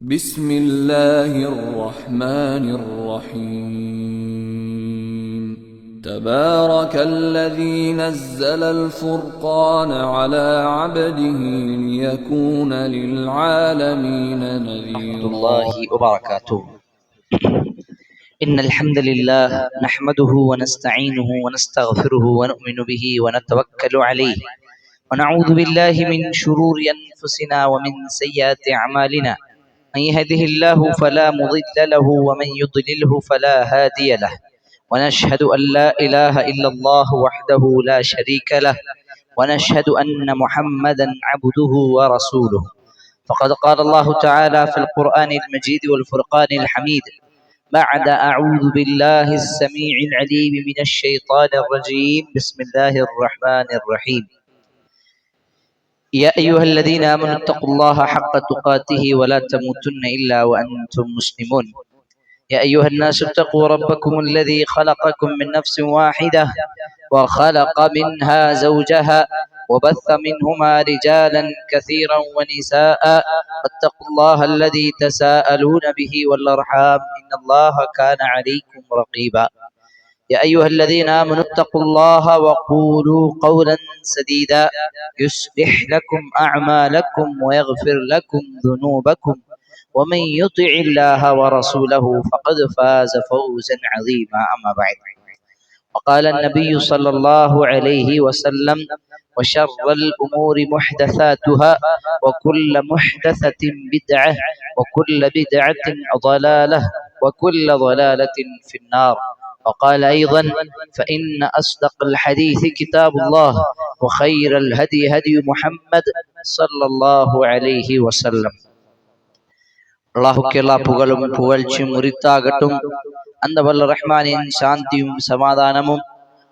بسم الله الرحمن الرحيم تبارك الذي نزل الفرقان على عبده ليكون للعالمين ورحمة نذيرا. الله وبركاته. إن الحمد لله نحمده ونستعينه ونستغفره ونؤمن به ونتوكل عليه ونعوذ بالله من شرور أنفسنا ومن سيئات أعمالنا. من يهده الله فلا مضل له ومن يضلله فلا هادي له، ونشهد أن لا إله إلا الله وحده لا شريك له، ونشهد أن محمدا عبده ورسوله. فقد قال الله تعالى في القرآن المجيد والفرقان الحميد بعد أعوذ بالله السميع العليم من الشيطان الرجيم بسم الله الرحمن الرحيم. يا أيها الذين آمنوا اتقوا الله حق تقاته ولا تموتن إلا وأنتم مسلمون. يا أيها الناس اتقوا ربكم الذي خلقكم من نفس واحدة وخلق منها زوجها وبث منهما رجالا كثيرا ونساء، واتقوا الله الذي تساءلون به والأرحام إن الله كان عليكم رقيبا. يا أيها الذين آمنوا اتقوا الله وقولوا قولا سديدا يصلح لكم أعمالكم ويغفر لكم ذنوبكم، ومن يطع الله ورسوله فقد فاز فوزا عظيما. أما بعد، وقال النبي صلى الله عليه وسلم: وشر الأمور محدثاتها وكل محدثة بدعة وكل بدعة ضلالة وكل ضلالة في النار. وقال أيضا: فإن أصدق الحديث كتاب الله وخير الهدي هدي محمد صلى الله عليه وسلم. அல்லாஹுக்கெல்லா புகழும் புகழ்ச்சியும் உரித்தாகட்டும். அந்த வல்ல ரஹ்மானின் சாந்தியும் சமாதானமும்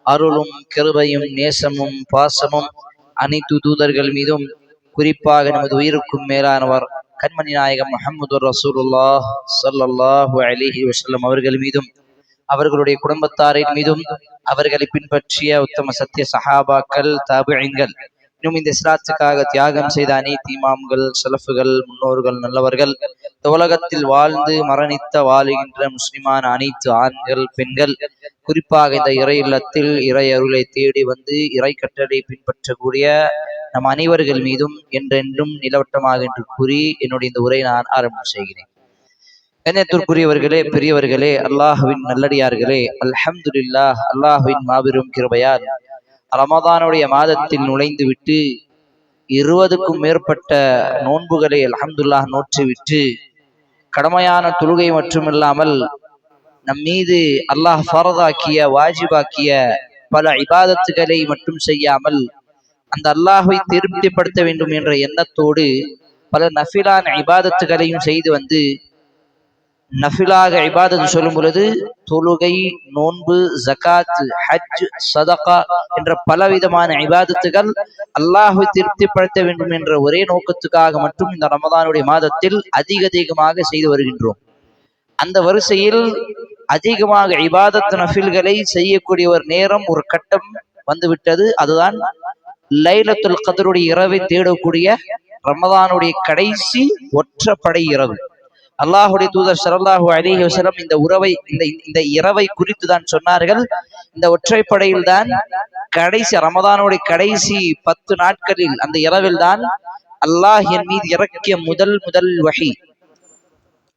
அருளும் கிருபையும் நேசமும் பாசமும் அனைத்து தூதர்கள் மீதும், குறிப்பாக நமது உயிருக்கும் மேலானவர் கண்மணி நாயகம் முஹம்மது ரசூலுல்லாஹ் ஸல்லல்லாஹு அலைஹி வஸல்லம் அவர்கள் மீதும், அவர்களுடைய குடும்பத்தாரின் மீதும், அவர்களை பின்பற்றிய உத்தம சத்திய சஹாபாக்கள், தாபிஈன்கள், இன்னும் இந்த இஸ்லாத்துக்காக தியாகம் செய்த அனைத்து இமாம்கள், சலஃபுகள், முன்னோர்கள், நல்லவர்கள், இந்த உலகத்தில் வாழ்ந்து மரணித்த வாழுகின்ற முஸ்லிமான அனைத்து ஆண்கள், பெண்கள், குறிப்பாக இந்த இறை இல்லத்தில் இறை அருளை தேடி வந்து இறை கட்டளை பின்பற்றக்கூடிய நம் அனைவர்கள் மீதும் என்றென்றும் நிலவட்டமாக என்று கூறி என்னுடைய இந்த உரை நான் ஆரம்பம் செய்கிறேன். கண்ணியத்திற்குரியவர்களே, பெரியவர்களே, அல்லாஹுவின் நல்லடியார்களே, அல்ஹம்துலில்லாஹ், அல்லாஹுவின் மாபெரும் கிருபையால் ரமதானுடைய மாதத்தில் நுழைந்து விட்டு 20க்கும் மேற்பட்ட நோன்புகளை அல்ஹம்துலில்லாஹ் நோற்றுவிட்டு, கடமையான தொழுகை மட்டுமில்லாமல் நம் மீது அல்லாஹ் ஃபரதாக்கிய வாஜிபாக்கிய பல இபாதத்துகளை மட்டும் செய்யாமல் அந்த அல்லாஹை திருப்திப்படுத்த வேண்டும் என்ற எண்ணத்தோடு பல நஃபிலான இபாதத்துகளையும் செய்து வந்து, நஃபிலாக இபாதத் சொல்லும் பொழுது தொழுகை, நோன்பு, ஜகாத், ஹஜ், சதகா என்ற பலவிதமான இபாதத்துகள் அல்லாஹை திருப்திப்படுத்த வேண்டும் என்ற ஒரே நோக்கத்துக்காக மட்டும் இந்த ரமதானுடைய மாதத்தில் அதிகமாக செய்து வருகின்றோம். அந்த வரிசையில் அதிகமாக இபாதத் நஃபில்களை செய்யக்கூடிய ஒரு நேரம், ஒரு கட்டம் வந்துவிட்டது. அதுதான் லைலத்துல் கத்ருடைய இரவை தேடக்கூடிய ரமதானுடைய கடைசி ஒற்றைப்படை இரவு. அல்லாஹுடைய தூதர் ஸல்லல்லாஹு அலைஹி வஸல்லம் இந்த இரவை குறித்து தான் சொன்னார்கள். இந்த ஒற்றைப்படையில் தான் கடைசி ரமதானுடைய கடைசி 10 நாட்களில் அந்த இரவில் தான் அல்லாஹ் என் மீது இறக்கிய முதல் வஹி.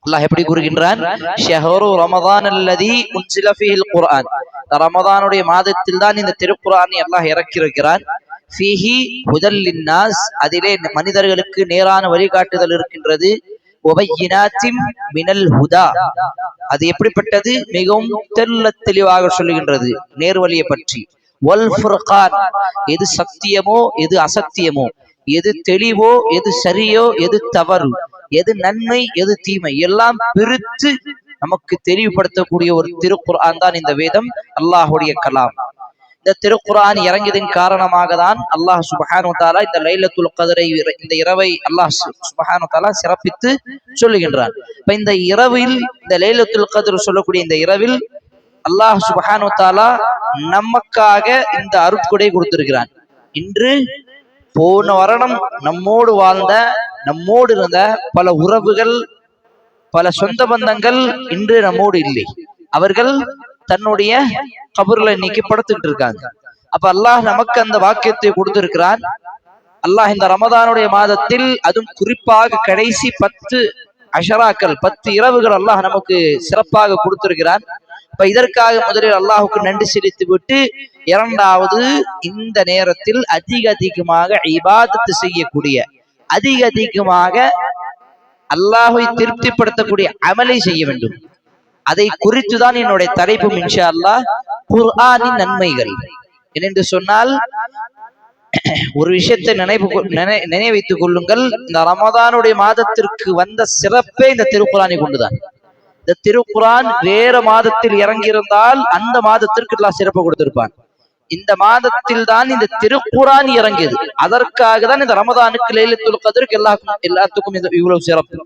அல்லாஹ் எப்படி கூறுகின்றான்? ஷஹ்ரு ரமதான் அல்லதி உன்சில ஃபீஹில் குர்ஆன். ரமதானுடைய மாதத்தில் தான் இந்த திருக்குர்ஆனை அல்லாஹ் இறக்கியிருக்கிறான். ஃபீஹி ஹுதல் லின்னாஸ், அதிலே மனிதர்களுக்கு நேரான வழிகாட்டுதல் இருக்கின்றது. வபையினாத்தின் மினல் ஹுதா, அது எப்படிப்பட்டது? மிகவும் தெளிவாக சொல்லுகின்றது நேர்வழியை பற்றி. வல் ஃபுர்கான், எது சத்தியமோ எது அசத்தியமோ, எது தெளிவோ எது சரியோ எது தவறு, எது நன்மை எது தீமை, எல்லாம் பிரித்து நமக்கு தெளிவுபடுத்தக்கூடிய ஒரு திருக்குர்ஆன் தான் இந்த வேதம், அல்லாஹுடைய கலாம். இந்த திருக்குர்ஆன் இறங்கியதன் காரணமாக தான் அல்லாஹ் சுப்ஹானஹு வ தஆலா இந்த லைலத்துல் கத்ரை, இந்த இரவை அல்லாஹ் சுப்ஹானஹு வ தஆலா சிறப்பித்து சொல்லுகின்றான். இப்ப இந்த இரவில், இந்த லைலத்துல் கத்ர் சொல்லக்கூடிய இந்த இரவில் அல்லாஹ் சுப்ஹானஹு வ தஆலா நமக்காக இந்த அருட்கொடை கொடுத்திருக்கிறான். இன்று போன வருடம் நம்மோடு வாழ்ந்த, நம்மோடு இருந்த பல உறவுகள் பல சொந்த பந்தங்கள் இன்று நம்மோடு இல்லை. அவர்கள் தன்னுடைய கபர்ல இன்னைக்கு படுத்துட்டு இருக்காங்க. அப்ப அல்லாஹ் நமக்கு அந்த வாக்கியத்தை கொடுத்திருக்கிறான். அல்லாஹ் இந்த ரமதானுடைய மாதத்தில் அதுவும் குறிப்பாக கடைசி 10 அஷராக்கள் 10 இரவுகள் அல்லாஹ் நமக்கு சிறப்பாக கொடுத்திருக்கிறான். இப்ப இதற்காக முதலில் அல்லாஹுக்கு நன்றி செலுத்தி விட்டு, இரண்டாவது இந்த நேரத்தில் அதிகமாக இபாதத்து செய்யக்கூடிய, அதிகமாக அல்லாஹை திருப்திப்படுத்தக்கூடிய அமலை செய்ய வேண்டும். அதை குறித்துதான் என்னுடைய தலைப்பும் இன்ஷா அல்லாஹ் குர்ஆனின் நன்மைகள். என்று சொன்னால் ஒரு விஷயத்தை நினைவைத்துக் கொள்ளுங்கள். இந்த ரமதானுடைய மாதத்திற்கு வந்த சிறப்பே இந்த திருக்குரானை கொண்டுதான். இந்த திருக்குரான் வேற மாதத்தில் இறங்கியிருந்தால் அந்த மாதத்திற்கு எல்லாம் சிறப்பு கொடுத்திருப்பான். இந்த மாதத்தில் தான் இந்த திருக்குரான் இறங்கியது. அதற்காக தான் இந்த ரமதானுக்கு லைலத்துல் கத்ருக்கு எல்லாத்துக்கும் இவ்வளவு சிறப்பு.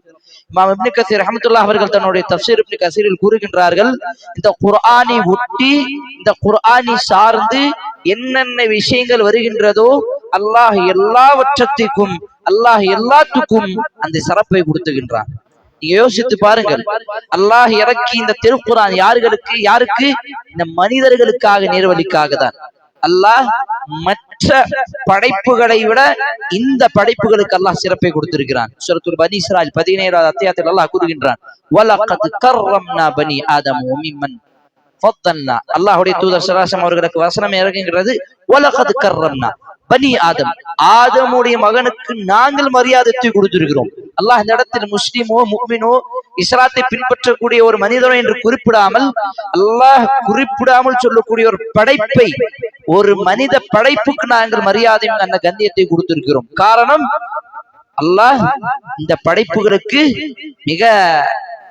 இமாம் இப்னு கஸீர் ரஹ்மத்துல்லாஹி அவர்கள் தன்னுடைய தஃப்ஸீர் இப்னு கஸீரில் கூறுகின்றார்கள், இந்த குர்ஆனை ஒட்டி, இந்த குர்ஆனை சார்ந்து என்னென்ன விஷயங்கள் வருகின்றதோ அல்லாஹ் எல்லாவற்றத்திற்கும், அல்லாஹ் எல்லாத்துக்கும் அந்த சிறப்பை கொடுத்துகின்றான். நீங்க யோசித்து பாருங்கள், அல்லாஹ் இறக்கி இந்த திருக்குர்ஆன் யாருக்கு? இந்த மனிதர்களுக்காக, நேர்வழிக்காக தான். அல்லாஹ் மற்ற படைப்புகளை விட இந்த படைப்புகளுக்கு அல்லாஹ் சிறப்பை கொடுத்திருக்கிறான். சூரத்துல் பனி இஸ்ராயில் 17வது அத்தியாயத்தில் அல்லாஹ் கூறுகின்றான், வலகத் கர்ரம்னா பனி ஆதம் வமிம்மன் ஃபத்தல்னா. அல்லாஹ்வுடைய தூதர் ஸல்லல்லாஹு அலைஹி வஸல்லம் அவர்களுக்கு வசனம் இறங்குகிறது, வலகத் கர்ரம்னா பனி ஆதம், ஆதமுடைய மகனுக்கு நாங்கள் மரியாதை கொடுத்திருக்கிறோம். அல்லாஹ் இந்த இடத்தில் முஸ்லிமோ முஃமினோ இஸ்லாத்தை பின்பற்றக்கூடிய ஒரு மனிதனோ என்று குறிப்பிடாமல், அல்லாஹ் குறிப்பிடாமல் சொல்லக்கூடிய ஒரு படைப்பை, ஒரு மனித படைப்புக்கு நாங்கள் மரியாதையும் அந்த கண்ணியத்தை கொடுத்திருக்கிறோம். காரணம், அல்லாஹ் இந்த படைப்புகளுக்கு மிக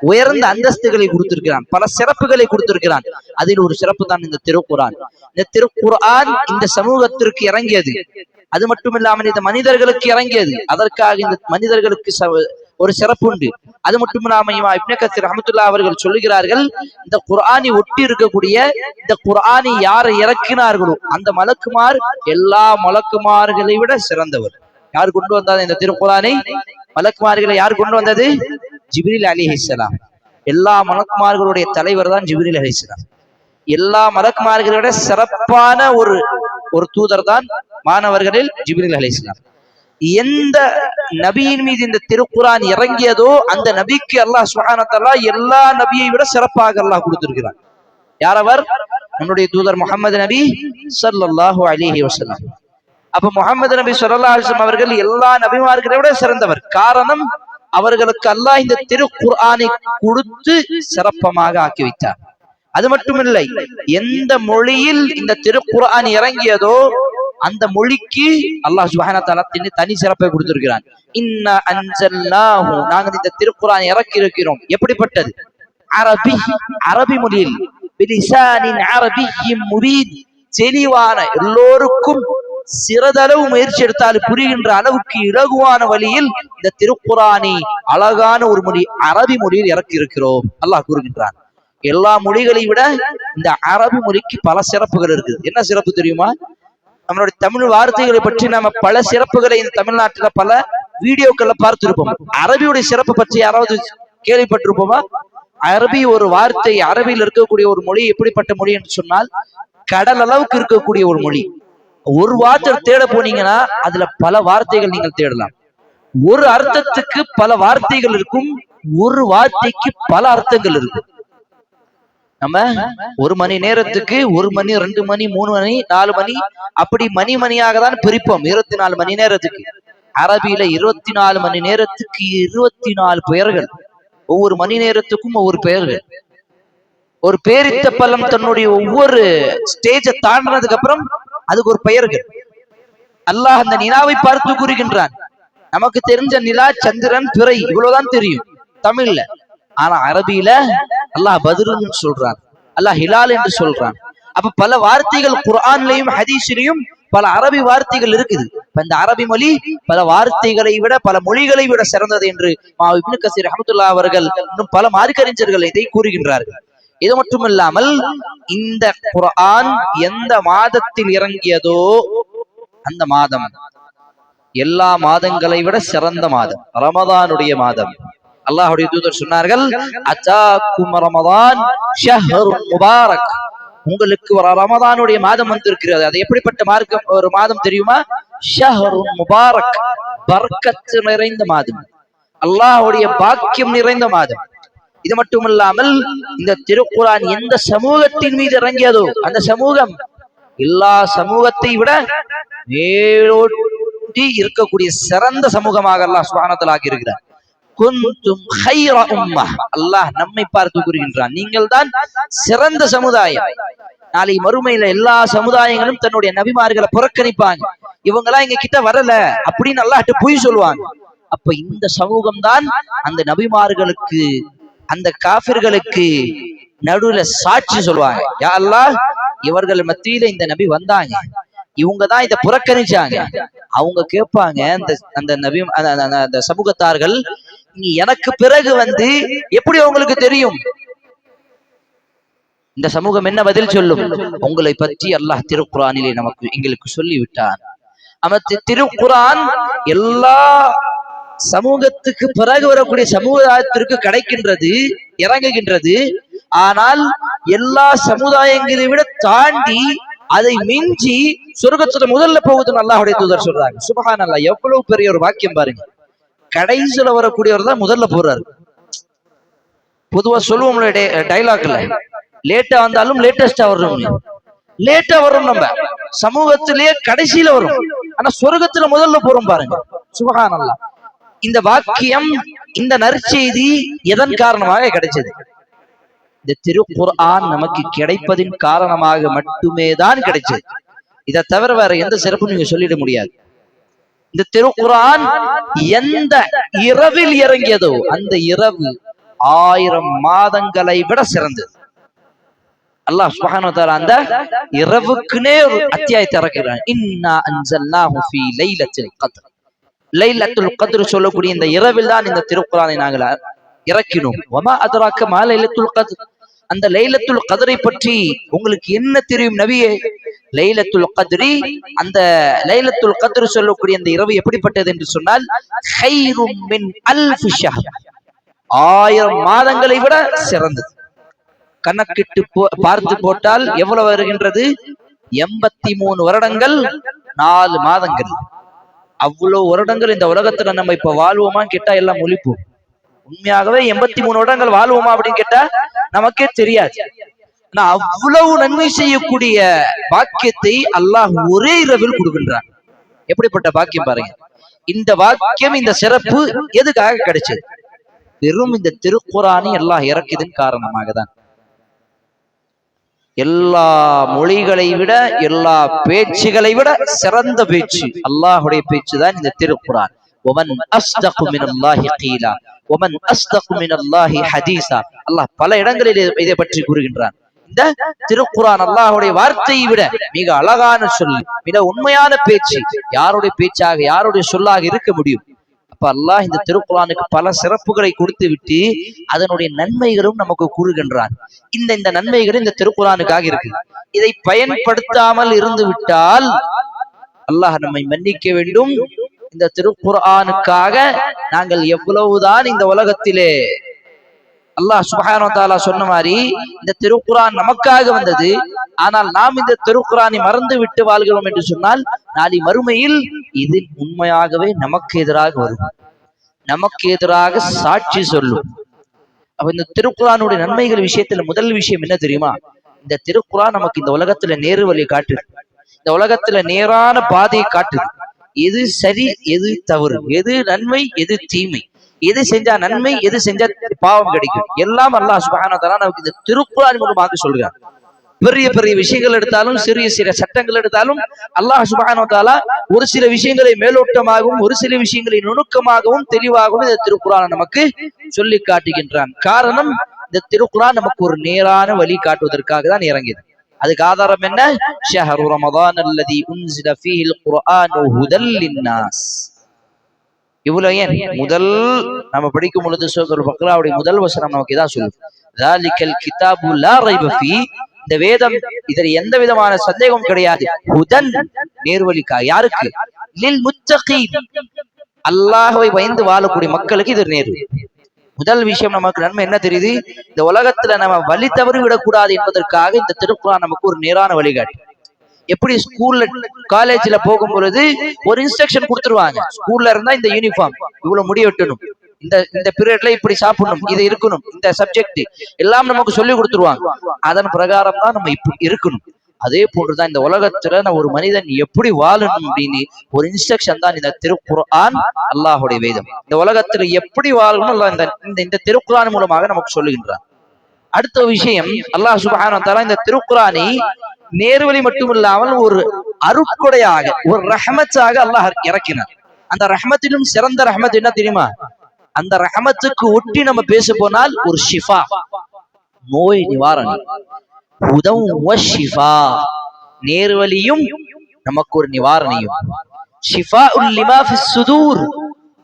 உயர்ந்த அந்தஸ்துகளை கொடுத்திருக்கிறான், பல சிறப்புகளை கொடுத்திருக்கிறான். அதில் ஒரு சிறப்பு தான் இந்த திருக்குர்ஆன். இந்த திருக்குர்ஆன் இந்த சமூகத்திற்கு இறங்கியது. அது மட்டும் இல்லாமல் இந்த மனிதர்களுக்கு இறங்கியது. அதற்காக இந்த மனிதர்களுக்கு ஒரு சிறப்பு உண்டு. அது மட்டும் இல்லாமல் இமாம் இப்னு கஸீர் ரஹ்மத்துல்லாஹி அவர்கள் சொல்லுகிறார்கள், இந்த குர்ஆனை ஒட்டி இருக்கக்கூடிய, இந்த குர்ஆனை யார் இறக்கினார்களோ அந்த மலக்குமார் எல்லா மலக்குமார்களை விட சிறந்தவர். யார் கொண்டு வந்தார் இந்த திருக்குர்ஆனை? மலக்குமார்களை யார் கொண்டு வந்தது? ஜிப்ரீல் அலைஹிஸ்ஸலாம். எல்லா மலக்குமார்களுடைய தலைவர் தான் ஜிப்ரீல் அலைஹிஸ்ஸலாம். எல்லா மலக்குமார்களை விட சிறப்பான ஒரு தூதர் தான் மாணவர்களில் ஜிப்ரீல் அலைஹிஸ்ஸலாம். எந்த நபியின் மீது இந்த திருக்குர்ஆன் இறங்கியதோ அந்த நபிக்கு அல்லாஹ் சுப்ஹானஹு வ தஆலா எல்லா நபியை விட சிறப்பாக அல்லாஹ் கொடுத்திருக்கிறார். யார் அவர்? நம்முடைய தூதர் முஹம்மது நபி ஸல்லல்லாஹு அலைஹி வஸல்லம். அப்ப முஹம்மது நபி ஸல்லல்லாஹு அலைஹி வஸல்லம் அவர்கள் எல்லா நபிமார்களை விட சிறந்தவர். காரணம், அவர்களுக்கு அல்லாஹ் இந்த திருக்குர்ஆனை கொடுத்து சிறப்பமாக ஆக்கி வைத்தார். அது மட்டுமில்லை, எந்த மொழியில் இந்த திருக்குர்ஆன் இறங்கியதோ அந்த மொழிக்கு அல்லாஹ் சுப்ஹானஹு வ தஆலா தனி சிறப்பை கொடுத்திருக்கிறான். இன்னா அன்ஸல்னாஹு, நாங்கள் இந்த திருக்குர்ஆனை இறக்கி இருக்கிறோம். எப்படிப்பட்டது? அரபி மொழியில், பிலிசானின் அரபிய்யின் முபீன், தெளிவான, எல்லோருக்கும் சிறிதளவு முயற்சி எடுத்தால் புரிகின்ற அளவுக்கு இலகுவான வழியில் இந்த திருக்குர்ஆனை அழகான ஒரு மொழி, அரபி மொழியில் இறக்கி இருக்கிறோம் அல்லாஹ் கூறுகின்றான். எல்லா மொழிகளை விட இந்த அரபி மொழிக்கு பல சிறப்புகள் இருக்குது. என்ன சிறப்பு தெரியுமா? நம்மளுடைய தமிழ் வார்த்தைகளை பற்றி நாம பல சிறப்புகளை இந்த தமிழ்நாட்டுல பல வீடியோக்கள்ல பார்த்திருப்போம். அரபியுடைய சிறப்பு பற்றி யாராவது கேள்விப்பட்டிருப்போமா? அரபி ஒரு வார்த்தை, அரபியில் இருக்கக்கூடிய ஒரு மொழி எப்படிப்பட்ட மொழி என்று சொன்னால், கடல் அளவுக்கு இருக்கக்கூடிய ஒரு மொழி. ஒரு வார்த்தை தேட போனீங்கன்னா அதுல பல வார்த்தைகள் நீங்கள் தேடலாம். ஒரு அர்த்தத்துக்கு பல வார்த்தைகள் இருக்கும், ஒரு வார்த்தைக்கு பல அர்த்தங்கள் இருக்கும். நம்ம ஒரு மணி நேரத்துக்கு 1 மணி, 2 மணி, 3 மணி, 4 மணி, அப்படி மணியாக தான் பிரிப்போம். 24 மணி நேரத்துக்கு. அரபியில 24 மணி நேரத்துக்கு 24 பெயர்கள், ஒவ்வொரு மணி நேரத்துக்கும் ஒவ்வொரு பெயர்கள். ஒரு பேரித்த பழம் தன்னுடைய ஒவ்வொரு ஸ்டேஜை தாண்டினதுக்கு அப்புறம் அதுக்கு ஒரு பெயர்கள். அல்லாஹ் அந்த நிலாவை பார்த்து கூறுகின்றான். நமக்கு தெரிஞ்ச நிலா, சந்திரன், பிறை, இவ்வளவுதான் தெரியும் தமிழ்ல. ஆனா அரபியில அல்லாஹ் பத்ருன்னு சொல்றான், அல்லாஹ் ஹிலால் என்று சொல்றான். அப்ப பல வார்த்தைகள் குர்ஆன்லயும் ஹதீஸ்லயும் பல அரபி வார்த்தைகள் இருக்குது. இந்த அரபி மொழி பல வார்த்தைகளை விட, பல மொழிகளை விட சிறந்தது என்று இப்னு கஸீர் ரஹ்மத்துல்லாஹி அவர்கள் இன்னும் பல மார்க்கறிஞர்கள் இதை கூறுகின்றார்கள். இது மட்டுமில்லாமல் இந்த குர்ஆன் எந்த மாதத்தில் இறங்கியதோ அந்த மாதம் எல்லா மாதங்களை விட சிறந்த மாதம் ரமதானுடைய மாதம். அல்லாஹ்வுடைய தூதர் சொன்னார்கள், அத்தாக்கும் ரமதான் ஷஹ்ருன் முபாரக், உங்களுக்கு ஒரு ரமதானுடைய மாதம் வந்திருக்கிறது. அது எப்படிப்பட்ட மார்க்கம் ஒரு மாதம் தெரியுமா? ஷஹ்ருன் முபாரக், பர்க்கத் நிறைந்த மாதம், அல்லாஹ்வுடைய பாக்கியம் நிறைந்த மாதம். இது மட்டுமல்லாமல் இந்த திருக்குர்ஆன் எந்த சமூகத்தின் மீது இறங்கியதோ அந்த சமூகம் எல்லா சமூகத்தை விட மேலோட்டி இருக்கக்கூடிய சிறந்த சமூகமாக அல்லாஹ் சுப்ஹானஹு வ தஆலா ஆக்கியிருக்கிறார். குன்தும் கைர உம்மஹ், அல்லாஹ் நம்மை பார்த்து கூறுகின்றான், நீங்கள் தான் சிறந்த சமுதாயம். நாளை மறுமையில எல்லா சமுதாயங்களும் தன்னுடைய நபிமார்களை புறக்கணிப்பாங்க, இவங்க எல்லாம் எங்க கிட்ட வரல அப்படின்னு அல்லாஹ்ட்ட பொய் சொல்லுவாங்க. அப்ப இந்த சமூகம் தான் அந்த நபிமார்களுக்கு அந்த காஃபிர்களுக்கு நடுவுல சாட்சி சொல்லுவாங்க, யா அல்லாஹ் இவர்கள் மத்தியில இந்த நபி வந்தாங்க, இவங்க தான் இதை புறக்கணிச்சாங்க. அவங்க கேட்பாங்க அந்த நபி அந்த சமூகத்தார்கள், எனக்கு பிறகு வந்து எப்படி உங்களுக்கு தெரியும்? இந்த சமூகம் என்ன பதில் சொல்லும்? உங்களை பற்றி அல்லாஹ் திருக்குர்ஆனிலே எங்களுக்கு சொல்லிவிட்டான். அந்த திருக்குர்ஆன் எல்லா சமூகத்துக்கு பிறகு வரக்கூடிய சமுதாயத்திற்கு கிடைக்கின்றது, இறங்குகின்றது. ஆனால் எல்லா சமுதாயங்களை விட தாண்டி அதை மிஞ்சி சொர்க்கத்துல முதல்ல போகுதுன்னு அல்லாஹ்வுடைய தூதர் சொல்றாங்க. சுப்ஹானல்லாஹ், எவ்வளவு பெரிய ஒரு வாக்கியம் பாருங்க. கடைசியில வரக்கூடியவர் தான் முதல்ல போறாரு. பொதுவா சொல்லுவோம் டைலாக்ல, லேட்டா வந்தாலும் லேட்டஸ்டா வரும், லேட்டா வரும், நம்ம சமூகத்திலேயே கடைசியில வரும், ஆனா சொர்க்கத்துல முதல்ல போறோம் பாருங்க. சுப்ஹானல்லாஹ், இந்த வாக்கியம் இந்த நற்செய்தி எதன் காரணமாக கிடைச்சது? இந்த திருக்குர்ஆன் நமக்கு கிடைப்பதின் காரணமாக மட்டுமே தான் கிடைச்சது. இதை தவிர வேற எந்த சிறப்பும் நீங்க சொல்லிட முடியாது. இந்த திருக்குர்ஆன் எந்த இரவில் இறங்கியதோ அந்த இரவு 1000 மாதங்களை விட சிறந்தது. அல்லாஹ் சுப்ஹானஹு வ தஆலா அந்த இரவுக்குனே ஒரு அத்தியாயத்தை இறக்குறான். இன்னா அன்ஸல்னாஹு ஃபீ லைலத்துல் கத்ர், லைலத்துல் கத்ர் சொல்லக்கூடிய இந்த இரவில் தான் இந்த திருக்குர்ஆனை நாங்கள் இறக்கினோம். வமா அத்ராக மா லைலத்துல் கத்ர், அந்த லைலத்துல் கத்ரை பற்றி உங்களுக்கு என்ன தெரியும் நபியே? லைலத்துல் கத்ரி, அந்த லைலத்துல் கத்ர் சொல்லக்கூடிய அந்த இரவு எப்படிப்பட்டது என்று சொன்னால், கைரும் மின் அல்ஃபி ஷஹர், 1000 மாதங்களை விட சிறந்தது. கணக்கிட்டு பார்த்து போட்டால் எவ்வளவு வருகின்றது? 83 வருடங்கள் 4 மாதங்கள். அவ்வளவு வருடங்கள் இந்த உலகத்துல நம்ம இப்ப வாழ்வோமான்னு கேட்டா எல்லாம் ஒழிப்போம். உண்மையாகவே 83 வருடங்கள் வாழ்வோமா அப்படின்னு கேட்டா நமக்கே தெரியாது. ஆனா அவ்வளவு நன்மை செய்யக்கூடிய பாக்கியத்தை அல்லாஹ் ஒரே இரவில் கொடுக்கின்றான். எப்படிப்பட்ட பாக்கியம் பாருங்க. இந்த பாக்கியம், இந்த சிறப்பு எதுக்காக கிடைச்சது? வெறும் இந்த திருக்குர்ஆனை அல்லாஹ் இறக்கியதன் காரணமாக தான். எல்லா மொழிகளை விட, எல்லா பேச்சுகளை விட சிறந்த பேச்சு அல்லாஹ்வுடைய பேச்சு தான் இந்த திருக்குர்ஆன். ومن أصدق من الله قيلا ومن أصدق من الله حديثا, அல்லாஹ் பல இடங்களில் இதை பற்றி கூறுகின்றான். இந்த திருக்குர்ஆன் அல்லாஹ்வுடைய வார்த்தையை விட மிக அழகான சொல், மிக உண்மையான பேச்சு யாருடைய பேச்சாக, யாருடைய சொல்லாக இருக்க முடியும்? அப்ப அல்லாஹ் இந்த திருக்குர்ஆனுக்கு பல சிறப்புகளை கொடுத்து விட்டு அதனுடைய நன்மைகளும் நமக்கு கூறுகின்றான். இந்த நன்மைகள் இந்த திருக்குர்ஆனுக்காக இருக்கு. இதை பயன்படுத்தாமல் இருந்து விட்டால் அல்லாஹ் நம்மை மன்னிக்க வேண்டும். இந்த திருக்குர்ஆனுக்காக நாங்கள் எவ்வளவுதான் இந்த உலகத்திலே, அல்லாஹ் சுப்ஹானஹு வ தஆலா சொன்ன மாதிரி இந்த திருக்குர்ஆன் நமக்காக வந்தது, ஆனால் நாம் இந்த திருக்குர்ஆனை மறந்து விட்டு வாழ்கிறோம் என்று சொன்னால் நாளை மறுமையில் இது உண்மையாகவே நமக்கு எதிராக வரும், நமக்கு எதிராக சாட்சி சொல்லும். அப்ப இந்த திருக்குர்ஆனுடைய நன்மைகள் விஷயத்துல முதல் விஷயம் என்ன தெரியுமா? இந்த திருக்குர்ஆன் நமக்கு இந்த உலகத்துல நேரு வழி காட்டுது, இந்த உலகத்துல நேரான பாதையை காட்டுது. எது சரி, எது தவறு, எது நன்மை, எது தீமை, எது செஞ்சா நன்மை, எது செஞ்சா பாவம் கிடைக்கும், எல்லாம் அல்லாஹ் சுப்ஹானஹு வ தஆலா நமக்கு இந்த திருக்குர்ஆன் மூலமாக சொல்றார். பெரிய பெரிய விஷயங்கள் எடுத்தாலும், சிறிய சிறிய சட்டங்கள் எடுத்தாலும் அல்லாஹ் சுப்ஹானஹு வ தஆலா ஒரு சில விஷயங்களை மேலோட்டமாகவும், ஒரு சில விஷயங்களை நுணுக்கமாகவும் தெளிவாகவும் இந்த திருக்குர்ஆனை நமக்கு சொல்லி காட்டுகின்றான். காரணம், இந்த திருக்குர்ஆன் நமக்கு ஒரு நேரான வழி காட்டுவதற்காக தான் இறங்கியது. அதுக்கு ஆதாரம் என்ன? ஷஹ்ரு ரமதான் அல்லதி உன்ஸில ஃபீஹில் குர்ஆனு ஹுதல் லின்னாஸ். இவ்வளவு ஏன் முதல் நம்ம படிக்கும் பொழுது சூரத்துல் பக்ராவுடைய முதல் வசனம் நமக்கு இதான் சொல்லுது, ஸாலிகல் கிதாபு லா ரைப ஃபீ, இந்த வேதம் இதில் எந்த விதமான சந்தேகமும் கிடையாது. ஹுதன், நேர்வழிக்கா, யாருக்கு? லில் முத்தகீன், அல்லாஹ்வை பயந்து வாழக்கூடிய மக்களுக்கு இது நேர்வழி. முதல் விஷயம் நமக்கு நன்மை என்ன தெரியுது? இந்த உலகத்துல நம்ம வழி தவறி விடக்கூடாது என்பதற்காக இந்த திருக்குர்ஆன் நமக்கு ஒரு நேரான வழிகாட்டு. எப்படி ஸ்கூல்ல காலேஜ்ல போகும் பொழுது ஒரு இன்ஸ்ட்ரக்ஷன் கொடுத்துருவாங்க. ஸ்கூல்ல இருந்தா இந்த யூனிஃபார்ம் இவ்வளவு முடி வெட்டணும், இந்த இந்த பீரியட்ல இப்படி சாப்பிடணும், இது இருக்கணும், இந்த சப்ஜெக்ட் எல்லாம் நமக்கு சொல்லி கொடுத்துருவாங்க. அதன் பிரகாரம் தான் நம்ம இப்படி இருக்கணும். அதே போன்றுதான் இந்த உலகத்துல ஒரு மனிதன் எப்படி வாழணும் அப்படின்னு ஒரு இன்ஸ்ட்ரக்ஷன் தான் இந்த திருக்குர்ஆன், அல்லாஹுடைய வேதம். இந்த உலகத்துல எப்படி வாழணும் இந்த திருக்குர்ஆன் மூலமாக நமக்கு சொல்லுகின்றான். அடுத்த விஷயம், அல்லாஹ் சுப்ஹானஹு வ தஆலா இந்த திருக்குர்ஆனை நேர்வழி மட்டும் இல்லாமல் ஒரு அருட்கொடையாக, ஒரு ரஹமத்தாக அல்லாஹ் இறக்கினார். அந்த ரஹமத்திலும் சிறந்த ரஹமத் என்ன தெரியுமா? அந்த ரஹமத்துக்கு ஒட்டி நம்ம பேச போனால் ஒரு ஷிஃபா, நோய் நிவாரணி, ஹுதம் வ ஷிஃபா, நேர்வழியும் நமக்கு ஒரு நிவாரணியும். ஷிஃபாஉல் லிமா ஃபிஸ் சுதூர்,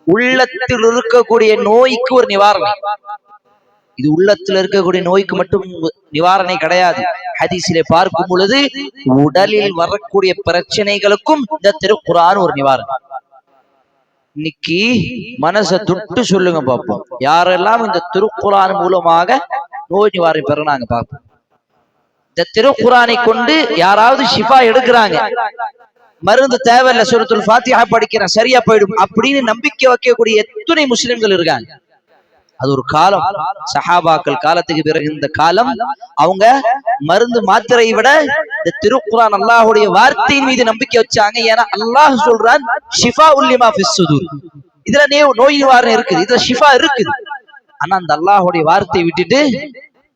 உள்ளத்தில் இருக்கக்கூடிய நோய்க்கு ஒரு நிவாரணி. இது உள்ளத்துல இருக்கக்கூடிய நோய்க்கு மட்டும் நிவாரணை கிடையாது. ஹதீஸிலே பார்க்கும் பொழுது உடலில் வரக்கூடிய பிரச்சனைகளுக்கும் இந்த திருக்குர்ஆன் ஒரு நிவாரணம். இன்னைக்கு மனசை தொட்டு சொல்லுங்க பார்ப்போம், யாரெல்லாம் இந்த திருக்குர்ஆன் மூலமாக நோய் நிவாரணை பெறாங்க பார்ப்போம். இந்த திருக்குர்ஆனை கொண்டு யாராவது ஷிஃபா எடுக்கிறாங்க, மருந்து தேவையில்லை, சூரத்துல் ஃபாத்திஹா படிக்கிறேன் சரியா போயிடும் அப்படின்னு நம்பிக்கை வைக்கக்கூடிய எத்தனை முஸ்லிம்கள் இருக்காங்க. அது ஒரு காலம், சஹாபாக்கள் காலத்துக்கு பிறகு இந்த காலம் அவங்க மருந்து மாத்திரையை விட இந்த திருக்குர்ஆன் அல்லாஹ்வுடைய வார்த்தையின் மீது நம்பிக்கை வச்சாங்க. ஏன்னா அல்லாஹ் சொல்றான் ஷிஃபாஉல் லிமா ஃபிஸ் சுதூர், இதுல நோய் நிவாரணம் இருக்குது, இதுல ஷிஃபா இருக்குது. ஆனா அந்த அல்லாஹ்வுடைய வார்த்தையை விட்டுட்டு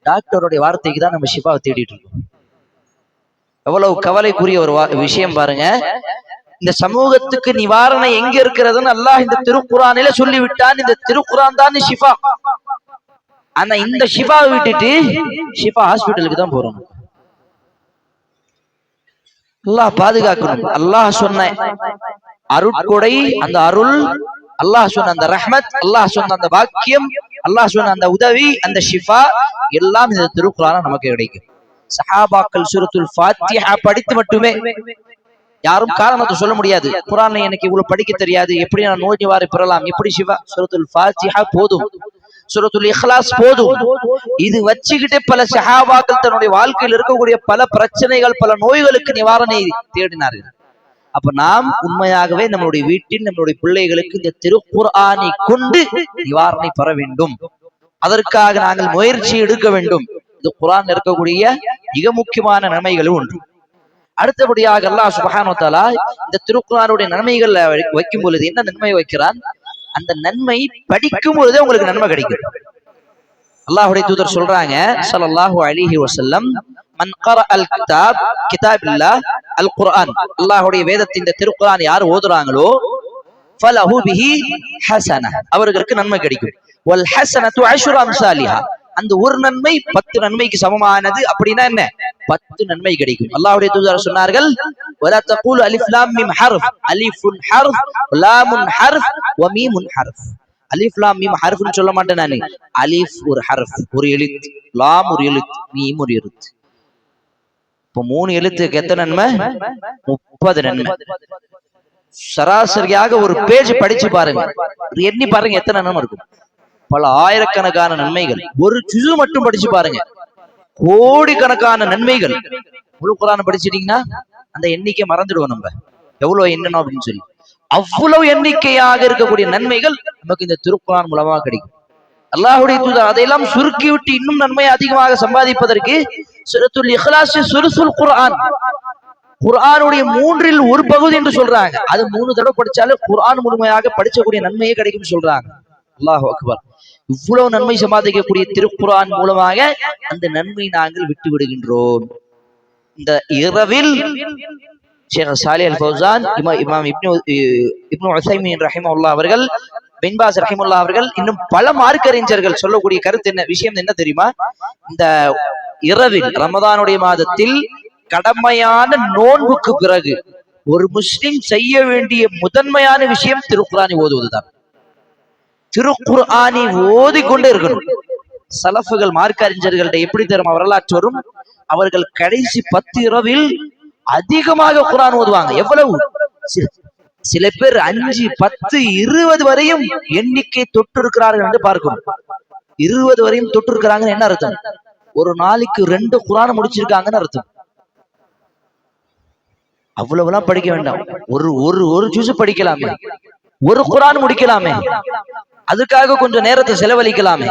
டாக்டருடைய வார்த்தைக்கு தான் நம்ம ஷிஃபாவை தேடிட்டு இருக்கோம். எவ்வளவு கவலைக்குரிய ஒரு விஷயம் பாருங்க. இந்த சமூகத்துக்கு நிவாரணம் எங்க இருக்கிறதுன்னு அல்லாஹ் இந்த திருக்குர்ஆனில சொல்லிவிட்டான். இந்த திருக்குர்ஆன் தான் ஷிஃபா. ஆனா இந்த ஷிஃபாவை விட்டுட்டு ஷிஃபா ஹாஸ்பிட்டலுக்கு தான் போறோம். அல்லாஹ் பாதுகாக்கணும். அல்லாஹ் சொன்ன அருட்கொடை, அந்த அருள், அல்லாஹ் சொன்ன அந்த ரஹ்மத், அல்லாஹ் சொன்ன அந்த பாக்கியம், அல்லாஹ் சொன்ன அந்த உதவி, அந்த ஷிஃபா எல்லாம் இந்த திருக்குர்ஆனில் நமக்கு கிடைக்கும். சஹாபாக்கள் சூரத்துல் ஃபாத்திஹா படித்து மட்டுமே, யாரும் காரணத்தை சொல்ல முடியாது, குர்ஆன்ல எனக்கு இவ்வளவு படிக்க தெரியாது, எப்படி நான் நோய் நிவாரணை பெறலாம், எப்படி ஷிஃபா? சூரத்துல் ஃபாத்திஹா போதும், சூரத்துல் இக்லாஸ் போதும். இது வச்சுக்கிட்டே பல சஹாபாக்கள் தன்னுடைய வாழ்க்கையில் இருக்கக்கூடிய பல பிரச்சனைகள், பல நோய்களுக்கு நிவாரணை தேடினார்கள். அப்ப நாம் உண்மையாகவே நம்மளுடைய வீட்டில் நம்மளுடைய பிள்ளைகளுக்கு இந்த திருக்குர்ஆனை கொண்டு நிவாரணை பெற வேண்டும். அதற்காக நாங்கள் முயற்சி எடுக்க வேண்டும். இது குர்ஆன்ல இருக்கக்கூடிய மிக முக்கியமான நன்மைகளும் ஒன்று. அடுத்தபடியாக அல்லாஹ் சுப்ஹானஹு வ தஆலா இந்த திருக்குர்ஆனுடைய நன்மைகள் வைக்கும் பொழுது என்ன நன்மை வைக்கிறான்? அந்த நன்மை படிக்கும் பொழுதே உங்களுக்கு நன்மை கிடைக்கும். அல்லாஹ்வுடைய தூதர் சொல்றாங்க ஸல்லல்லாஹு அலைஹி வஸல்லம், மன் கரஅல் கிதாப், கிதாபில்லாஹ் அல் குர்ஆன், அல்லாஹ்வுடைய வேதத்தின் இந்த திருக்குர்ஆன் யார் ஓதுறாங்களோ ஃபலஹு பிஹி ஹஸனஹ், அவர்களுக்கு நன்மை கிடைக்கும். வல் ஹஸனத்து அஷ்ரு அம்சாலிஹா, அந்த ஒரு நன்மை 10 நன்மைக்கு சமமானது. அப்படின்னா என்ன? 10 நன்மை கிடைக்கும். அல்லாஹ்வுடைய தூதர் சொன்னார்கள், வலா தகூலு அலிஃப் லாம் மீம் ஹர்ஃப், அலிஃபுன் ஹர்ஃப், லாமுன் ஹர்ஃப், வ மீமுன் ஹர்ஃப். அலிஃப் லாம் மீம் ஹர்ஃப்னு சொல்ல மாட்டேன் நான். அலிஃப் ஒரு ஹர்ஃப், ஒரு எழுத்து, லாம் ஒரு எழுத்து, மீம் ஒரு எழுத்து. இப்போ 3 எழுத்துக்கு எத்தனை நன்மை? 30 நன்மை. சராசரியாக ஒரு பேஜ் படிச்சு பாருங்க, எண்ணி பாருங்க எத்தனை நன்மை இருக்கும். பல ஆயிரக்கணக்கான நன்மைகள். ஒரு ஜுஸு மட்டும் படிச்சு பாருங்க, கோடிக்கணக்கான நன்மைகள். முழு குர்ஆன் படிச்சிட்டீங்கன்னா அந்த எண்ணிக்கை மறந்துடுவோம் நம்ம, எவ்வளவு எண்ணணும் அப்படின்னு சொல்லி. அவ்வளவு எண்ணிக்கையாக இருக்கக்கூடிய நன்மைகள் நமக்கு இந்த திருக்குர்ஆன் மூலமாக கிடைக்கும். அல்லாஹ்வுடைய தூதர் அதையெல்லாம் சுருக்கி விட்டு இன்னும் நன்மையை அதிகமாக சம்பாதிப்பதற்கு சூரத்துல் இக்லாஸ் சுலுசுல் குர்ஆன், குர்ஆனுடைய 3ல் 1 பகுதி என்று சொல்றாங்க. அது 3 தடவை படிச்சாலே குர்ஆன் முழுமையாக படிச்சக்கூடிய நன்மையே கிடைக்கும் சொல்றாங்க. அல்லாஹு அக்பர். இவ்வளவு நன்மை சம்பாதிக்கக்கூடிய திருக்குர்ஆன் மூலமாக அந்த நன்மை நாங்கள் விட்டு விடுகின்றோம். இந்த இரவில் ஷேக் சாலிஹ் அல் ஃபௌசான், இமாம் இப்னு உஸைமீன் ரஹிமஹுல்லாஹ் அவர்கள், பின் பாஸ் ரஹிமஹுல்லாஹ் அவர்கள், இன்னும் பல மார்க்கறிஞர்கள் சொல்லக்கூடிய கருத்து என்ன விஷயம் என்ன தெரியுமா? இந்த இரவில் ரமதானுடைய மாதத்தில் கடமையான நோன்புக்கு பிறகு ஒரு முஸ்லிம் செய்ய வேண்டிய முதன்மையான விஷயம் திருக்குர்ஆனை ஓதுவதுதான். திருக்குர்ஆனை ஓதிக்கொண்டே இருக்கணும். சலஃபுகள் மார்க்க அறிஞர்கள்ட்ட எப்படி தரும் வரலாற்று வரும், அவர்கள் கடைசி 10 இரவில் அதிகமாக குர்ஆன் ஓதுவாங்க. எவ்வளவு? சில பேர் 5, 10, 20 வரையும் எண்ணிக்கை தொட்டு இருக்கிறார்கள் என்று பார்க்கணும். 20 வரையும் தொட்டு இருக்கிறாங்கன்னு என்ன அர்த்தம்? ஒரு நாளைக்கு 2 குர்ஆன் முடிச்சிருக்காங்கன்னு அர்த்தம். அவ்வளவுலாம் படிக்க வேண்டாம். ஒரு ஒரு ஒரு ஜூஸ் படிக்கலாமே, ஒரு குர்ஆன் முடிக்கலாமே, அதுக்காக கொஞ்சம் நேரத்தை செலவழிக்கலாமே.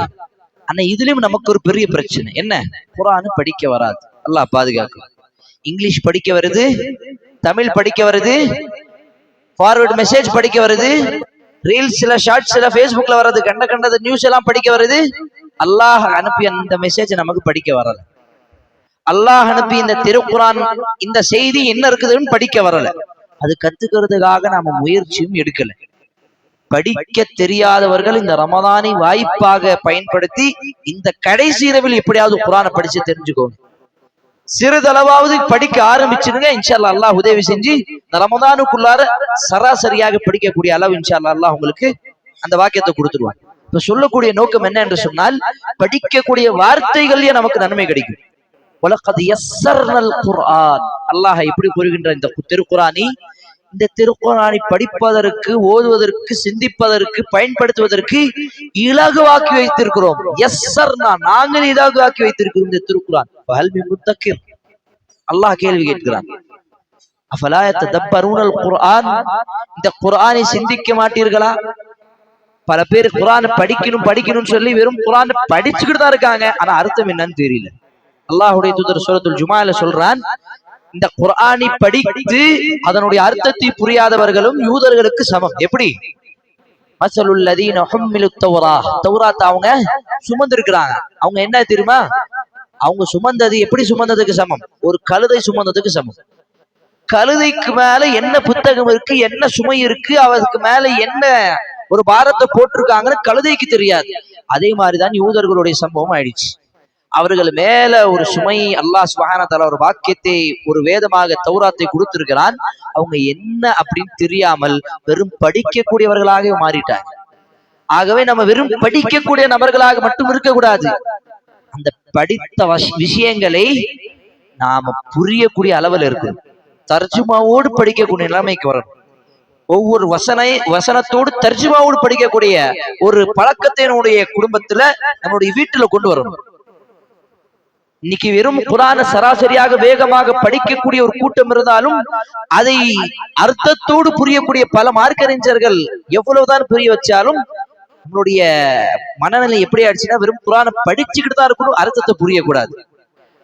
ஆனா இதுலயும் நமக்கு ஒரு பெரிய பிரச்சனை என்ன? குர்ஆன் படிக்க வராது. அல்லாஹ் பாதுகாக்கும். இங்கிலீஷ் படிக்க வருது, தமிழ் படிக்க வருது, ஃபார்வர்ட் மெசேஜ் படிக்க வருது, ரீல்ஸ்ல ஷார்ட்ஸ்ல ஃபேஸ்புக்ல வர்றது கண்டது நியூஸ் எல்லாம் படிக்க வருது. அல்லாஹ் அனுப்பி அந்த மெசேஜ் நமக்கு படிக்க வரல. அல்லாஹ் அனுப்பி இந்த திருக்குர்ஆன் இந்த செய்தி என்ன இருக்குதுன்னு படிக்க வரல. அது கத்துக்கிறதுக்காக நாம முயற்சியும் எடுக்கல. படிக்க தெரியாதவர்கள் இந்த ரமதானை வாய்ப்பாக பயன்படுத்தி இந்த கடைசி இரவில் எப்படியாவது குர்ஆனை படிச்சு தெரிஞ்சுக்கோங்க. சிறிதளவாவது படிக்க ஆரம்பிச்சிருங்க. இன்ஷா அல்லாஹ் அல்லாஹ் உதவி செஞ்சு இந்த ரமதானுக்குள்ளார சராசரியாக படிக்கக்கூடிய அளவு இன்ஷா அல்லாஹ் அல்லாஹ் உங்களுக்கு அந்த வாக்கியத்தை கொடுத்துருவான். இப்ப சொல்லக்கூடிய நோக்கம் என்ன என்று சொன்னால், படிக்கக்கூடிய வார்த்தைகள்லயே நமக்கு நன்மை கிடைக்கும். வலகத் யஸ்ஸர்னல் குர்ஆன், அல்லாஹ் இப்படி கூறுகின்ற இந்த திருக்குர்ஆனை, இந்த திருக்குர்ஆனை படிப்பதற்கு, ஓதுவதற்கு, சிந்திப்பதற்கு, பயன்படுத்துவதற்கு இலகுவாக்கி வைத்திருக்கிறோம். யஸ்ஸர்னா, நாங்கள் இலகுவாக்கி வைத்திருக்கிறோம் இந்த திருக்குர்ஆன். ஃபஹல் மின் முத்தக்கிர், அல்லாஹ் கேள்வி கேட்கிறான். அஃபலா யததப்பரூனல் குர்ஆன், இந்த குர்ஆனை சிந்திக்க மாட்டீர்களா? பல பேர் குர்ஆனை படிக்கணும்னு சொல்லி வெறும் குர்ஆனை படிச்சுக்கிட்டு தான் இருக்காங்க. ஆனா அர்த்தம் என்னன்னு தெரியல. அல்லாஹ்வுடைய தூதர் சூரத்துல் ஜுமால சொல்றான், இந்த குர்ஆனை படித்து அதனுடைய அர்த்தத்தை புரியாதவர்களும் யூதர்களுக்கு சமம். எப்படி? மஸலுல் லதீன ஹும்மிலுத் தௌராத், தௌராத் அவங்க சுமந்திருக்கிறாங்க. அவங்க என்ன தெரியுமா? அவங்க சுமந்தது எப்படி சுமந்ததுக்கு சமம்? ஒரு கழுதை சுமந்ததுக்கு சமம். கழுதைக்கு மேல என்ன புத்தகம் இருக்கு, என்ன சுமை இருக்கு, அவருக்கு மேல என்ன ஒரு பாரத்தை போட்டிருக்காங்கன்னு கழுதைக்கு தெரியாது. அதே மாதிரிதான் யூதர்களுடைய சம்பவம் ஆயிடுச்சு. அவர்கள் மேல ஒரு சுமை, அல்லாஹ் சுப்ஹானஹு வ தஆலா ஒரு வாக்கியத்தை, ஒரு வேதமாக தௌராத்தை கொடுத்திருக்கிறான். அவங்க என்ன அப்படின்னு தெரியாமல் வெறும் படிக்கக்கூடியவர்களாக மாறிட்டாங்க. ஆகவே நம்ம வெறும் படிக்கக்கூடிய நபர்களாக மட்டும் இருக்கக்கூடாது. அந்த படித்த விஷயங்களை நாம புரியக்கூடிய அளவில் இருக்கும். தர்ஜுமாவோடு படிக்கக்கூடிய நிலைமைக்கு வரணும். ஒவ்வொரு வசனத்தோடு தர்ஜுமாவோடு படிக்கக்கூடிய ஒரு பழக்கத்தை நம்முடைய குடும்பத்துல, நம்மளுடைய வீட்டுல கொண்டு வரணும். இன்னைக்கு வெறும் குர்ஆனை சராசரியாக வேகமாக படிக்கக்கூடிய ஒரு கூட்டம் இருந்தாலும் அதை அர்த்தத்தோடு புரியக்கூடிய பல மார்க்கறிஞர்கள் எவ்வளவுதான் புரிய வச்சாலும் நம்மளுடைய மனநிலை எப்படி ஆயிடுச்சுன்னா, வெறும் குர்ஆனை படிச்சுக்கிட்டு தான் இருக்கணும், அர்த்தத்தை புரியக்கூடாது.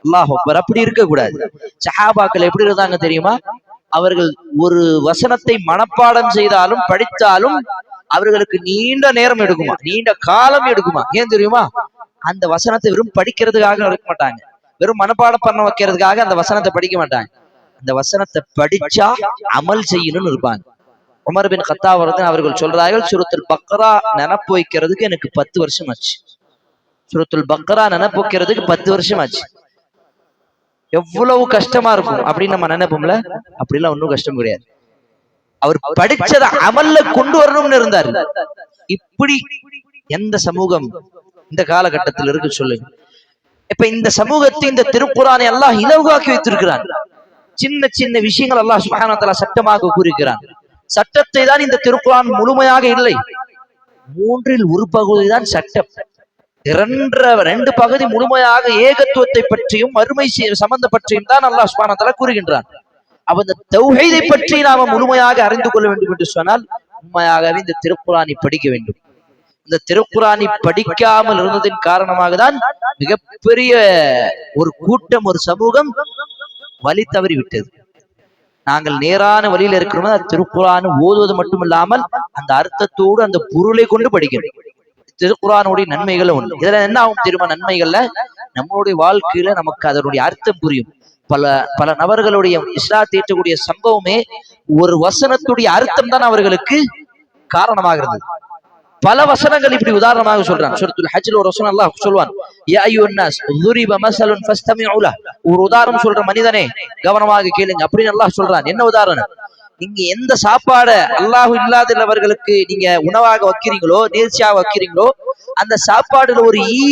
அல்லாஹ் அக்பர். அப்படி இருக்கக்கூடாது. சஹாபாக்கள் எப்படி இருந்தாங்க தெரியுமா? அவர்கள் ஒரு வசனத்தை மனப்பாடம் செய்தாலும் படித்தாலும் அவர்களுக்கு நீண்ட நேரம் எடுக்குமா, நீண்ட காலம் எடுக்குமா. ஏன் தெரியுமா? அந்த வசனத்தை வெறும் படிக்கிறதுக்காக இருக்க மாட்டாங்க, வெறும் மனப்பாடம் பண்ண வைக்கிறதுக்காக அந்த வசனத்தை படிக்க மாட்டாங்க. அந்த வசனத்தை படிச்சா அமல் செய்யணும்னு இருப்பாங்க. உமர் பின் கத்தாப் அவர்கள் சொல்றார்கள், சூரத்துல் பக்ரா நினப்பு வைக்கிறதுக்கு எனக்கு 10 வருஷம் ஆச்சு. சூரத்துல் பக்ரா நினப்பு வைக்கிறதுக்கு 10 வருஷம் ஆச்சு. எவ்வளவு கஷ்டமா இருக்கும் அப்படின்னு நம்ம நினைப்போம்ல, அப்படிலாம் ஒன்றும் கஷ்டம் கிடையாது. அவர் படிச்சதை அமல்ல கொண்டு வரணும்னு இருந்தார். இப்படி எந்த சமூகம் இந்த காலகட்டத்தில் இருக்கு சொல்லுங்க? இப்ப இந்த சமூகத்தை, இந்த திருக்குர்ஆனை அல்லாஹ் இலகுவாக்கி வைத்திருக்கிறான். சின்ன சின்ன விஷயங்கள் அல்லாஹ் சுப்ஹானஹு வ தஆலா சட்டமாக கூறுகிறான். சட்டத்தை தான் இந்த திருக்குர்ஆன் முழுமையாக இல்லை, 3இல் 1 பகுதி தான் சட்டம். 2 பகுதி முழுமையாக ஏகத்துவத்தை பற்றியும் மறுமை சம்பந்தப்பற்றியும் தான் அல்லாஹ் சுப்ஹானஹு வ தஆலா கூறுகின்றான். அப்ப இந்த தௌஹீதை பற்றி நாம முழுமையாக அறிந்து கொள்ள வேண்டும் என்று சொன்னால் உண்மையாகவே இந்த திருக்குர்ஆனை படிக்க வேண்டும். இந்த திருக்குர்ஆனை படிக்காமல் இருந்ததின் காரணமாக தான் மிகப்பெரிய ஒரு கூட்டம், ஒரு சமூகம் வழி தவறி விட்டது. நாங்கள் நேரான வழியில இருக்கிறோம். திருக்குர்ஆன் ஓதுவது மட்டுமில்லாமல் அந்த அர்த்தத்தோடு அந்த பொருளை கொண்டு படிக்கணும். திருக்குர்ஆனுடைய நன்மைகள் உண்டு. இதுல என்ன ஆகும் தெரியுமா? நன்மைகள்ல நம்மளுடைய வாழ்க்கையில நமக்கு அதனுடைய அர்த்தம் புரியும். பல நபர்களுடைய இஸ்லாத்தை ஏற்றக்கூடிய சம்பவமே ஒரு வசனத்துடைய அர்த்தம் தான் அவர்களுக்கு காரணமாக இருந்தது. பல வசனங்கள் இப்படி உதாரணமாக சொல்றான். சூரத்துல் ஹஜ்ல ஒரு வசனம் அல்லாஹ் சொல்வான், யா அய்யுஹன் நாஸ் ضُرِبَ مَثَلٌ فَاسْتَمِعُوا لَهُ. ஒரு உதாரணம் சொல்ற மனிதனே கவனமாக கேளுங்க அப்படின்னு அல்லாஹ் சொல்றான். என்ன உதாரணம்? நீங்க எந்த சாப்பாடு அல்லாஹ் இல்லாதவர்களுக்கு நீங்க உணவாக வைக்கிறீங்களோ, நேர்ச்சியாக வைக்கிறீங்களோ, அந்த சாப்பாடுல ஒரு ஈ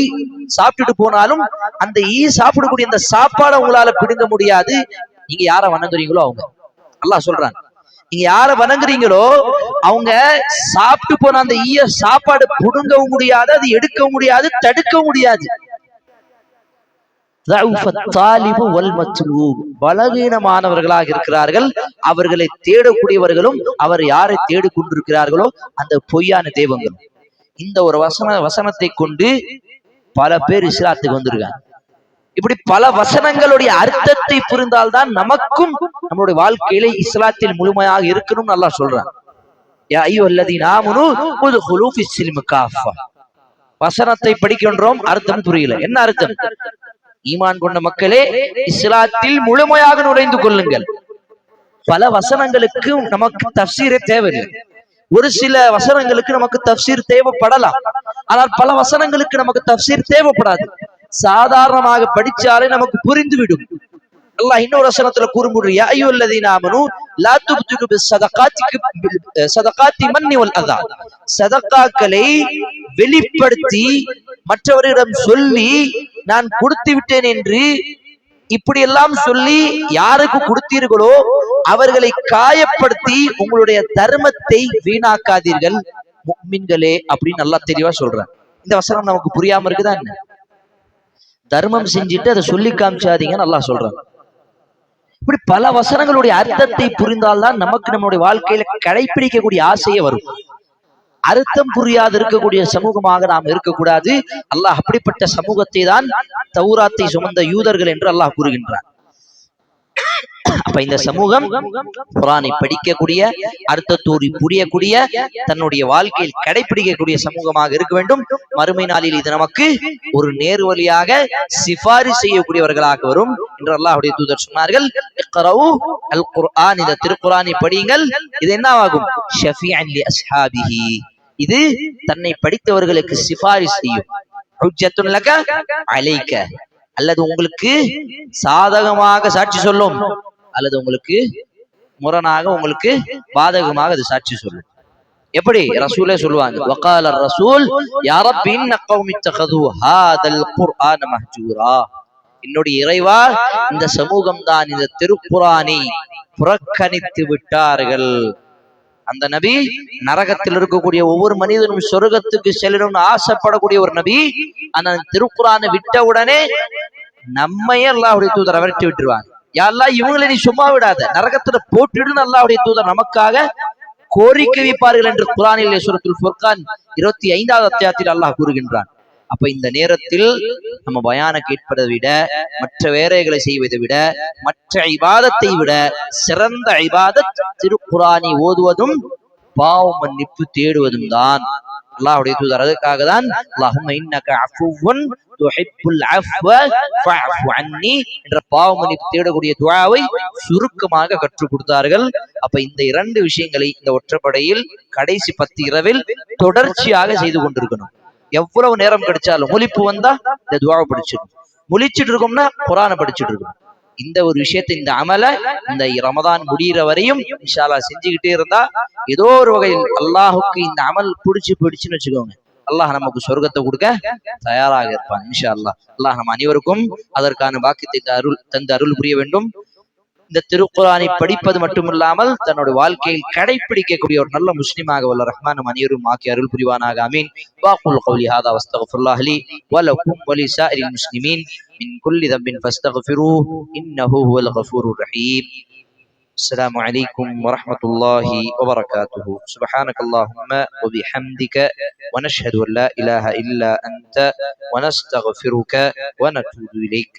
சாப்பிட்டுட்டு போனாலும் அந்த ஈ சாப்பிடக்கூடிய அந்த சாப்பாடை உங்களால பிடுங்க முடியாது. நீங்க யாரை வணங்குறீங்களோ அவங்க. அல்லாஹ் சொல்றான், நீங்க யார வணங்குறீங்களோ அவங்க சாப்பிட்டு போன அந்த சாப்பாடு புடுங்கவும் முடியாது, அது எடுக்கவும் முடியாது, தடுக்கவும் முடியாது. பலவீனமானவர்களாக இருக்கிறார்கள். அவர்களை தேடக்கூடியவர்களும் அவர் யாரை தேடிக்கொண்டிருக்கிறார்களோ அந்த பொய்யான தெய்வங்கள். இந்த ஒரு வசனத்தை கொண்டு பல பேர் இஸ்லாத்துக்கு வந்திருக்காங்க. இப்படி பல வசனங்களுடைய அர்த்தத்தை புரிந்தால்தான் நமக்கும் நம்மளுடைய வாழ்க்கையில இஸ்லாத்தில் முழுமையாக இருக்கணும் நல்லா சொல்றான். வசனத்தை படிக்கின்றோம், அர்த்தம் புரியல. என்ன அர்த்தம்? ஈமான் கொண்ட மக்களே, இஸ்லாத்தில் முழுமையாக நுழைந்து கொள்ளுங்கள். பல வசனங்களுக்கு நமக்கு தஃப்சீரே தேவையில்லை. ஒரு சில வசனங்களுக்கு நமக்கு தஃப்சீர் தேவைப்படலாம், ஆனால் பல வசனங்களுக்கு நமக்கு தஃப்சீர் தேவைப்படாது. சாதாரணமாக படிச்சாலே நமக்கு புரிந்துவிடும். அல்லாஹ் இன்னொரு வசனத்துல கூறும்போது, யா அய்யுஹல்லதீன ஆமனூ லா துப்திலு பிஸ்ஸதகாத்தி மன்னி வல் அதா, சதகாக்களை வெளிப்படுத்தி மற்றவரிடம் சொல்லி நான் கொடுத்து விட்டேன் என்று இப்படி எல்லாம் சொல்லி யாருக்கு கொடுத்தீர்களோ அவர்களை காயப்படுத்தி உங்களுடைய தர்மத்தை வீணாக்காதீர்கள் முஃமின்களே அப்படின்னு நல்லா தெளிவா சொல்றாங்க. இந்த வசனம் நமக்கு புரியாம இருக்குதா என்ன? தர்மம் செஞ்சுட்டு அதை சொல்லி காமிச்சாதீங்கன்னு அல்லாஹ் சொல்றாங்க. இப்படி பல வசனங்களுடைய அர்த்தத்தை புரிந்தால்தான் நமக்கு நம்மளுடைய வாழ்க்கையில கடைபிடிக்கக்கூடிய ஆசையே வரும். அர்த்தம் புரியாது இருக்கக்கூடிய சமூகமாக நாம் இருக்கக்கூடாது. அல்லாஹ் அப்படிப்பட்ட சமூகத்தை தான் தௌராத்தை சுமந்த யூதர்கள் என்று அல்லாஹ் கூறுகின்றான். அப்ப இந்த சமூகம் குர்ஆனை படிக்கக்கூடிய, அர்த்தத்தோடு புரியக்கூடிய, தன்னுடைய வாழ்க்கையில் கடைபிடிக்கக்கூடிய சமூகமாக இருக்க வேண்டும். மறுமை நாளில் இது நமக்கு ஒரு நேர்வழியாக சிபாரிசு செய்யக்கூடியவர்களாக வரும் என்று அல்லாஹ்வுடைய தூதர் சொன்னார்கள். இக்ரவு அல் குர்ஆன், இந்த திருக்குர்ஆனை படியுங்கள். இது என்ன ஆகும்? ஷஃபீஅன் லி அஸ்ஹாபிஹி, இது தன்னை படித்தவர்களுக்கு சிபாரிசு செய்யும். ஹுஜ்ஜத்துன் லக அலைக, அல்லது உங்களுக்கு சாதகமாக சாட்சி சொல்லும், அல்லது உங்களுக்கு முரணாக, உங்களுக்கு பாதகமாக அது சாட்சி சொல்லும். எப்படி? ரசூலே சொல்லுவாங்க, வகால ரசூல் யா ரப்பி இன்ன கௌமி இத்தகது ஹாதல் குர்ஆன மஹ்ஜூரா, என்னுடைய இறைவா இந்த சமூகம் தான் இந்த திருக்குர்ஆனை புறக்கணித்து விட்டார்கள். அந்த நபி நரகத்தில் இருக்கக்கூடிய ஒவ்வொரு மனிதனும் சொர்க்கத்துக்கு செல்லணும்னு ஆசைப்படக்கூடிய ஒரு நபி, ஆனா திருக்குர்ஆனை விட்ட உடனே நம்மையே அல்லாஹ்வுடைய தூதர் விரட்டி விட்டுருவாங்க. யா அல்லாஹ், இவங்களை நீ சும்மா விடாத, நரகத்துல போட்டுடுன்னு அல்லாஹ்வுடைய தூதர் நமக்காக கோரிக்கை வைப்பார்கள் என்று குர்ஆனிலே சூரத்துல் ஃபுர்கான் 25வது அத்தியாயத்தில் அல்லாஹ் கூறுகின்றான். அப்ப இந்த நேரத்தில் நம்ம பயான கேட்பதை விட, மற்ற வேலைகளை செய்வதை விட, மற்ற இபாதத்தை விட சிறந்த இபாதத் திருக்குர்ஆனை ஓதுவதும் பாவ மன்னிப்பு தேடுவதும் தான். அல்லாஹ்வுடைய தூதர் அதுக்காக தான் அல்லாஹும்ம இன்னக அஃபுவுன் துஹிப்புல் அஃவ ஃபஅஃபு அன்னி என்ற பாவ மன்னிப்பு தேடக்கூடிய துஆவை சுருக்கமாக கற்றுக் கொடுத்தார்கள். அப்ப இந்த இரண்டு விஷயங்களை இந்த ஒற்றப்படையில் கடைசி 10 இரவில் தொடர்ச்சியாக செய்து கொண்டிருக்கணும். எவ்வளவு நேரம் கிடைச்சாலும் முழிப்பு வந்தா இந்த துஆவை படிச்சிடணும், முழிச்சிட்டு இருக்கோம்னா குர்ஆனை படிச்சுட்டு இருக்கணும். இந்த ஒரு விஷயத்தை, இந்த அமல இந்த ரமதான் முடிகிற வரையும் இன்ஷா அல்லாஹ் செஞ்சுக்கிட்டே இருந்தா ஏதோ ஒரு வகையில் அல்லாஹுக்கு இந்த அமல் பிடிச்சுன்னு வச்சுக்கோங்க, அல்லாஹ் நமக்கு சொர்க்கத்தை கொடுக்க தயாராக இருப்பான் இன்ஷா அல்லாஹ். அல்லாஹ் நம்ம அனைவருக்கும் அதற்கான பாக்கியத்தை தந்து அருள் புரிய வேண்டும். இந்த திருக்குர்ஆனை படிப்பது மட்டுமில்லாமல் தன்னுடைய வாழ்க்கையில் கடைபிடிக்கக்கூடிய ஒரு நல்ல முஸ்லிமாக வல்ல ரஹ்மான் நம் அனைவரும் ஆக்கி அருள் புரிவானாக. ஆமீன். வாகுல் கௌலி ஹாதா வஸ்தக்ஃபிருல்லாஹ் லி வ லகும் வ லிசாயிரில் முஸ்லிமீன் மின் குல்லி தம்பின் ஃபஸ்தக்ஃபிரூஹு இன்னஹு ஹுவல் கஃபூருர் ரஹீம். அஸ்ஸலாமு அலைக்கும் வரஹ்மத்துல்லாஹி வபரகாத்துஹு. சுப்ஹானக்கல்லாஹும்ம வ பிஹம்திக வ நஷ்ஹது அன் லா இலாஹா இல்லா அன்த வ நஸ்தக்ஃபிருக வ நதூபு இலைக்.